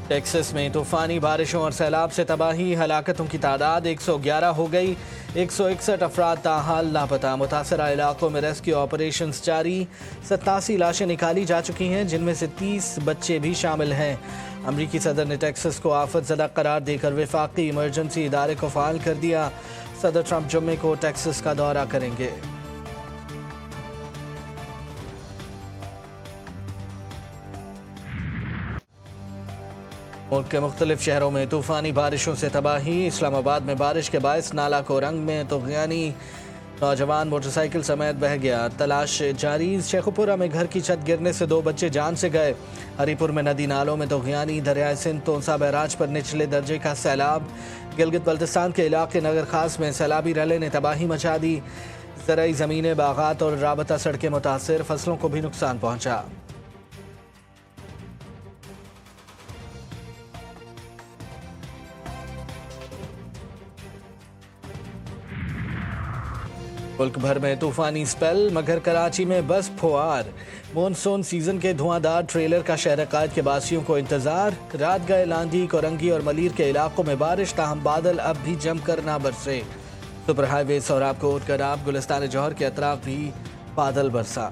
Texas میں طوفانی بارشوں اور سیلاب سے تباہی، ہلاکتوں کی تعداد 111 ہو گئی، 161 افراد تاحال لاپتہ۔ متاثرہ علاقوں میں ریسکیو آپریشنز جاری، 87 لاشیں نکالی جا چکی ہیں جن میں سے 30 بچے بھی شامل ہیں۔ امریکی صدر نے ٹیکسس کو آفت زدہ قرار دے کر وفاقی ایمرجنسی ادارے کو فعال کر دیا۔ صدر ٹرمپ جمعے کو ٹیکسس کا دورہ کریں گے۔ ملک کے مختلف شہروں میں طوفانی بارشوں سے تباہی، اسلام آباد میں بارش کے باعث نالہ کورنگ میں طغیانی نوجوان موٹر سائیکل سمیت بہہ گیا، تلاش جاری۔ شیخوپورہ میں گھر کی چھت گرنے سے 2 بچے جان سے گئے۔ ہری پور میں ندی نالوں میں طغیانی، دریائے سندھ تونسا بیراج پر نچلے درجے کا سیلاب۔ گلگت بلتستان کے علاقے نگر خاص میں سیلابی رلے نے تباہی مچا دی، زرعی زمینیں، باغات اور رابطہ سڑکیں متاثر، فصلوں کو بھی نقصان پہنچا۔ ملک بھر میں طوفانی سپیل، مگر کراچی میں بس پھوار۔ مونسون سیزن کے دھواں دار ٹریلر کا شہر قائد کے باسیوں کو انتظار۔ رات گئے لاندھی، کورنگی اور ملیر کے علاقوں میں بارش، تاہم بادل اب بھی جم کر نہ برسے۔ سپر ہائی وے سوراب کوٹ، گراب، گلستان جوہر کے اطراف بھی بادل برسا۔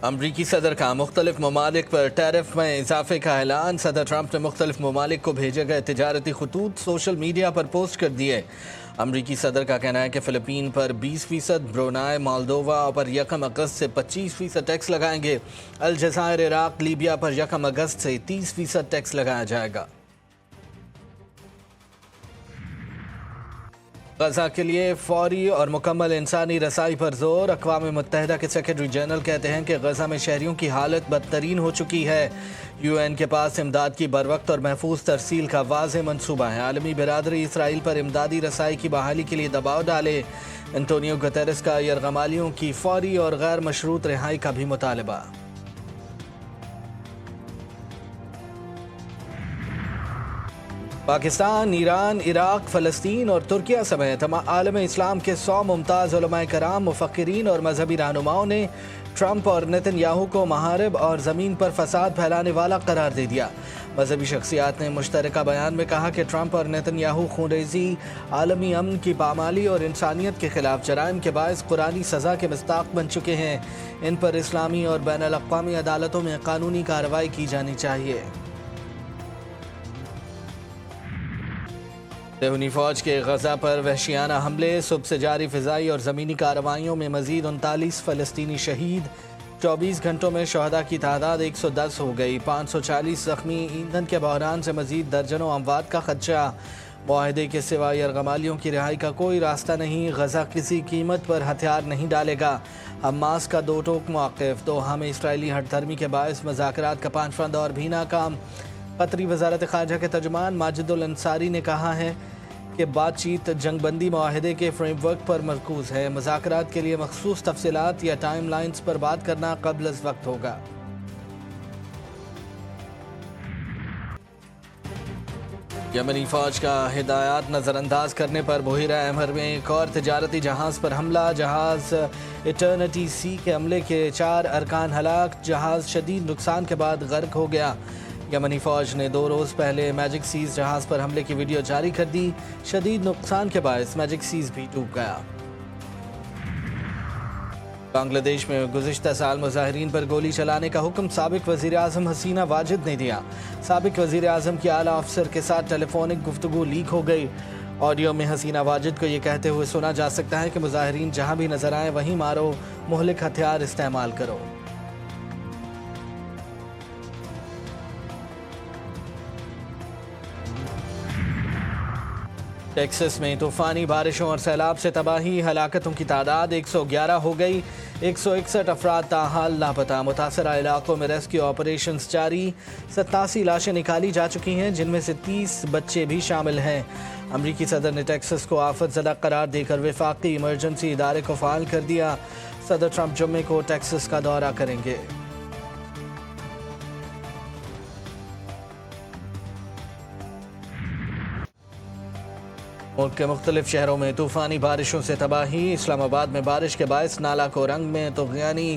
امریکی صدر کا مختلف ممالک پر ٹیرف میں اضافے کا اعلان۔ صدر ٹرمپ نے مختلف ممالک کو بھیجے گئے تجارتی خطوط سوشل میڈیا پر پوسٹ کر دیے۔ امریکی صدر کا کہنا ہے کہ فلپین پر 20%، برونائی، مالدووا پر 1 اگست سے 25% ٹیکس لگائیں گے۔ الجزائر، عراق، لیبیا پر 1 اگست سے 30% ٹیکس لگایا جائے گا۔ غزہ کے لیے فوری اور مکمل انسانی رسائی پر زور۔ اقوام متحدہ کے سیکرٹری جنرل کہتے ہیں کہ غزہ میں شہریوں کی حالت بدترین ہو چکی ہے۔ یو این کے پاس امداد کی بروقت اور محفوظ ترسیل کا واضح منصوبہ ہے۔ عالمی برادری اسرائیل پر امدادی رسائی کی بحالی کے لیے دباؤ ڈالے۔ انٹونیو گتیرس کا یرغمالیوں کی فوری اور غیر مشروط رہائی کا بھی مطالبہ۔ پاکستان، ایران، عراق، فلسطین اور ترکیہ سمیت عالم اسلام کے 100 ممتاز علماء کرام، مفکرین اور مذہبی رہنماؤں نے ٹرمپ اور نیتن یاہو کو محارب اور زمین پر فساد پھیلانے والا قرار دے دیا۔ مذہبی شخصیات نے مشترکہ بیان میں کہا کہ ٹرمپ اور نیتن یاہو خونریزی، عالمی امن کی پامالی اور انسانیت کے خلاف جرائم کے باعث قرآنی سزا کے مستحق بن چکے ہیں۔ ان پر اسلامی اور بین الاقوامی عدالتوں میں قانونی کارروائی کی جانی چاہیے۔ صہیونی فوج کے غزہ پر وحشیانہ حملے، صبح سے جاری فضائی اور زمینی کارروائیوں میں مزید 39 فلسطینی شہید۔ 24 گھنٹوں میں شہداء کی تعداد 110 ہو گئی، 540 زخمی۔ ایندھن کے بحران سے مزید درجنوں اموات کا خدشہ۔ معاہدے کے سوا یرغمالیوں کی رہائی کا کوئی راستہ نہیں۔ غزہ کسی قیمت پر ہتھیار نہیں ڈالے گا۔ حماس کا 2 ٹوک موقف۔ دوحہ میں اسرائیلی ہٹ دھرمی کے باعث مذاکرات کا 5واں دور بھی ناکام۔ قطری وزارت خارجہ کے ترجمان ماجد الانصاری نے کہا ہے کہ بات چیت جنگ بندی معاہدے کے فریم ورک پر مرکوز ہے۔ مذاکرات کے لیے مخصوص تفصیلات یا ٹائم لائنز پر بات کرنا قبل از وقت ہوگا۔ یمنی فوج کا ہدایات نظر انداز کرنے پر بحیرہ احمر میں ایک اور تجارتی جہاز پر حملہ۔ جہاز ایٹرنٹی سی کے عملے کے 4 ارکان ہلاک۔ جہاز شدید نقصان کے بعد غرق ہو گیا۔ یمنی فوج نے 2 روز پہلے میجک سیز جہاز پر حملے کی ویڈیو جاری کر دی۔ شدید نقصان کے باعث میجک سیز بھی ڈوب گیا۔ بنگلہ دیش میں گزشتہ سال مظاہرین پر گولی چلانے کا حکم سابق وزیر اعظم حسینہ واجد نے دیا۔ سابق وزیر اعظم کی اعلیٰ افسر کے ساتھ ٹیلی فونک گفتگو لیک ہو گئی۔ آڈیو میں حسینہ واجد کو یہ کہتے ہوئے سنا جا سکتا ہے کہ مظاہرین جہاں بھی نظر آئیں وہیں مارو، مہلک ہتھیار استعمال کرو۔ ٹیکسس میں طوفانی بارشوں اور سیلاب سے تباہی، ہلاکتوں کی تعداد 111 ہو گئی، 161 افراد تاحال لاپتہ۔ متاثرہ علاقوں میں ریسکیو آپریشنز جاری، 87 لاشیں نکالی جا چکی ہیں جن میں سے 30 بچے بھی شامل ہیں۔ امریکی صدر نے ٹیکسس کو آفت زدہ قرار دے کر وفاقی ایمرجنسی ادارے کو فعال کر دیا۔ صدر ٹرمپ جمعے کو ٹیکسس کا دورہ کریں گے۔ ملک کے مختلف شہروں میں طوفانی بارشوں سے تباہی، اسلام آباد میں بارش کے باعث نالہ کورنگ میں طغیانی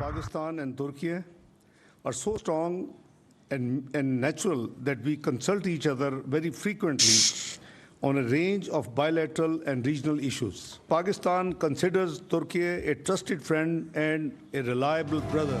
Pakistan and Turkey are so strong and natural that we consult each other very frequently on a range of bilateral and regional issues. Pakistan considers Turkey a trusted friend and a reliable brother.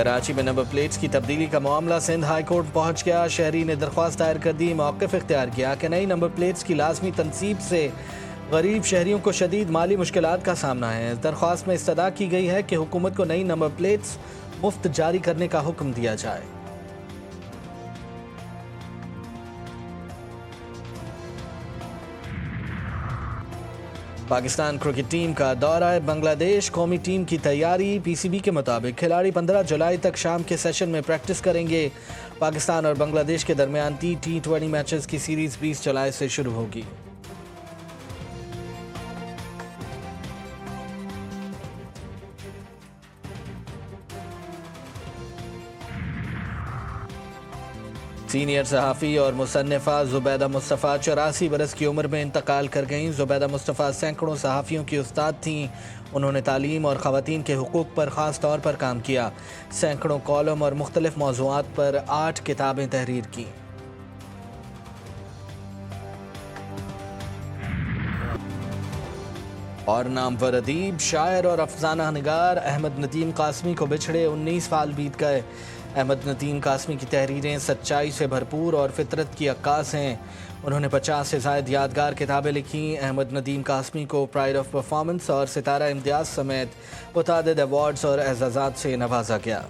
Karachi میں number plates کی تبدیلی کا معاملہ Sindh high court پہنچ گیا. شہری نے درخواست دائر کر دی. موقف اختیار کیا کہ نئی نمبر پلیٹس کی لازمی تنصیب سے غریب شہریوں کو شدید مالی مشکلات کا سامنا ہے. درخواست میں استدعا کی گئی ہے کہ حکومت کو نئی نمبر پلیٹس مفت جاری کرنے کا حکم دیا جائے. پاکستان کرکٹ ٹیم کا دورہ بنگلہ دیش. قومی ٹیم کی تیاری. پی سی بی کے مطابق کھلاڑی 15 جولائی تک شام کے سیشن میں پریکٹس کریں گے. پاکستان اور بنگلہ دیش کے درمیان T20 میچز کی سیریز 20 جولائی سے شروع ہوگی. سینئر صحافی اور مصنفہ زبیدہ مصطفیٰ 84 برس کی عمر میں انتقال کر گئیں. زبیدہ مصطفیٰ سینکڑوں صحافیوں کی استاد تھیں. انہوں نے تعلیم اور خواتین کے حقوق پر خاص طور پر کام کیا. سینکڑوں کالم اور مختلف موضوعات پر 8 کتابیں تحریر کیں. اور نامور ادیب، شاعر اور افسانہ نگار احمد ندیم قاسمی کو بچھڑے 19 سال بیت گئے. احمد ندیم قاسمی کی تحریریں سچائی سے بھرپور اور فطرت کی عکاس ہیں. انہوں نے 50 سے زائد یادگار کتابیں لکھیں. احمد ندیم قاسمی کو پرائڈ آف پرفارمنس اور ستارہ امتیاز سمیت متعدد ایوارڈز اور اعزازات سے نوازا گیا.